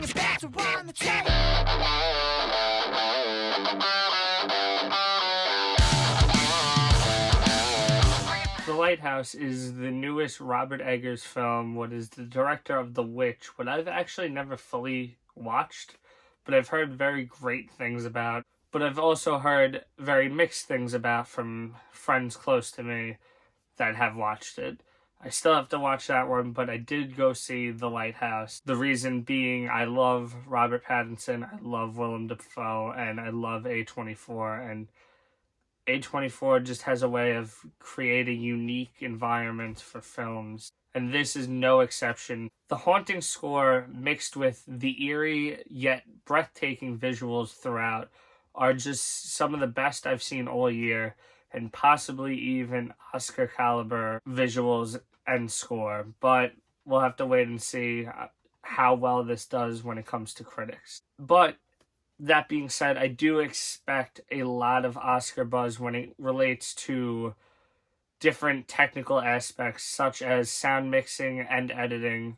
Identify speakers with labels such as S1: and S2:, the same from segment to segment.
S1: your back to run the tape.
S2: The Lighthouse is the newest Robert Eggers film, what is the director of The Witch, what I've actually never fully watched, but I've heard very great things about. But I've also heard very mixed things about from friends close to me that have watched it. I still have to watch that one, but I did go see The Lighthouse. The reason being I love Robert Pattinson, I love Willem Dafoe, and I love A24, and A24 just has a way of creating unique environments for films, and this is no exception. The haunting score mixed with the eerie yet breathtaking visuals throughout are just some of the best I've seen all year, and possibly even Oscar caliber visuals and score, but we'll have to wait and see how well this does when it comes to critics. But that being said, I do expect a lot of Oscar buzz when it relates to different technical aspects such as sound mixing and editing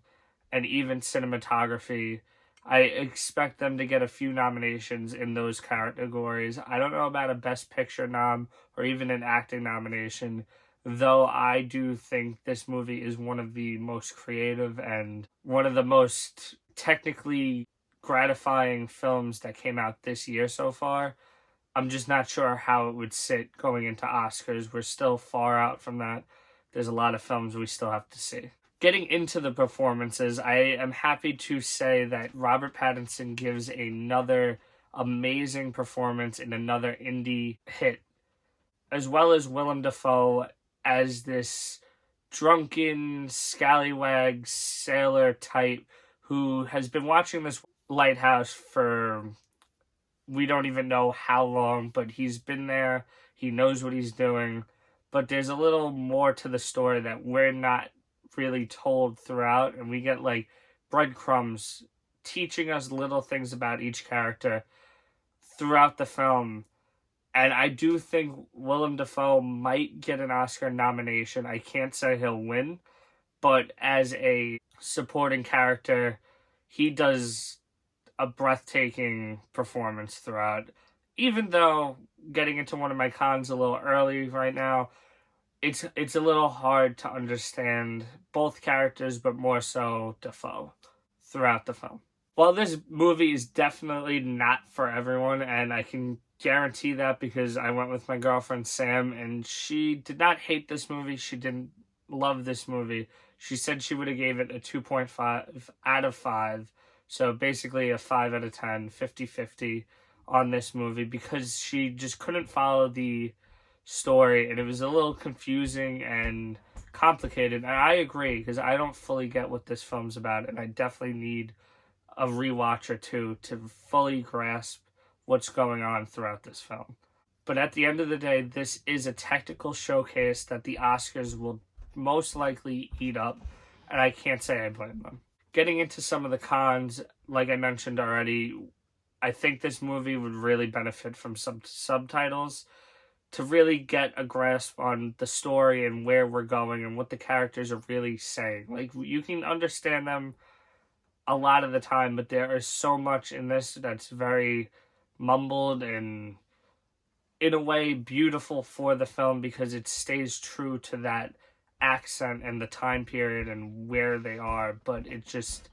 S2: and even cinematography. I expect them to get a few nominations in those categories. I don't know about a Best Picture nom or even an acting nomination, though I do think this movie is one of the most creative and one of the most technically gratifying films that came out this year so far. I'm just not sure how it would sit going into Oscars. We're still far out from that. There's a lot of films we still have to see. Getting into the performances, I am happy to say that Robert Pattinson gives another amazing performance in another indie hit, as well as Willem Dafoe as this drunken, scallywag sailor type who has been watching this Lighthouse for we don't even know how long, but he's been there, he knows what he's doing, but there's a little more to the story that we're not really told throughout, and we get like breadcrumbs teaching us little things about each character throughout the film. And I do think Willem Dafoe might get an Oscar nomination. I can't say he'll win, but as a supporting character, he does a breathtaking performance throughout. Even though, getting into one of my cons a little early right now, it's a little hard to understand both characters, but more so Dafoe throughout the film. While this movie is definitely not for everyone, and I can guarantee that because I went with my girlfriend Sam, and she did not hate this movie. She didn't love this movie. She said she would have gave it a 2.5 out of 5. So basically a 5 out of 10, 50-50 on this movie because she just couldn't follow the story and it was a little confusing and complicated. And I agree because I don't fully get what this film's about, and I definitely need a rewatch or two to fully grasp what's going on throughout this film. But at the end of the day, this is a technical showcase that the Oscars will most likely eat up, and I can't say I blame them. Getting into some of the cons, like I mentioned already, I think this movie would really benefit from some subtitles to really get a grasp on the story and where we're going and what the characters are really saying. Like, you can understand them a lot of the time, but there is so much in this that's very mumbled and, in a way, beautiful for the film because it stays true to that accent and the time period and where they are, but it just,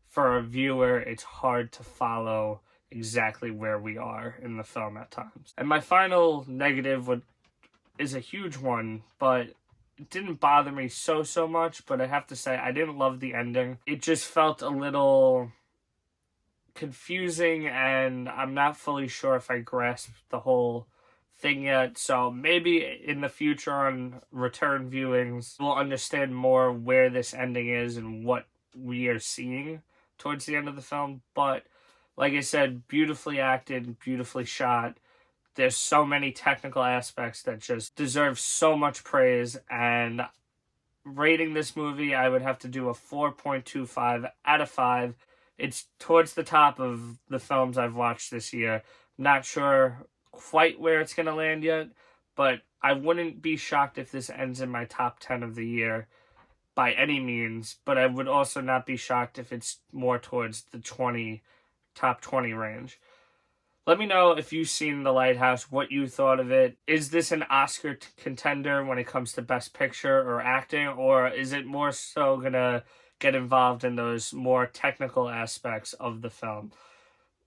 S2: for a viewer, it's hard to follow exactly where we are in the film at times. And my final negative is a huge one, but it didn't bother me so much, but I have to say I didn't love the ending. It just felt a little confusing, and I'm not fully sure if I grasped the whole thing yet, so maybe in the future on return viewings we'll understand more where this ending is and what we are seeing towards the end of the film. But like I said, beautifully acted, beautifully shot. There's so many technical aspects that just deserve so much praise, and rating this movie, I would have to do a 4.25 out of 5. It's towards the top of the films I've watched this year. Not sure quite where it's going to land yet, but I wouldn't be shocked if this ends in my top 10 of the year by any means, but I would also not be shocked if it's more towards the top 20 range. Let me know if you've seen The Lighthouse, what you thought of it. Is this an Oscar contender when it comes to Best Picture or acting, or is it more so gonna get involved in those more technical aspects of the film?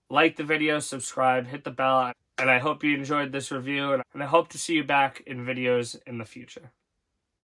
S2: Like the video, subscribe, hit the bell, and I hope you enjoyed this review, and I hope to see you back in videos in the future.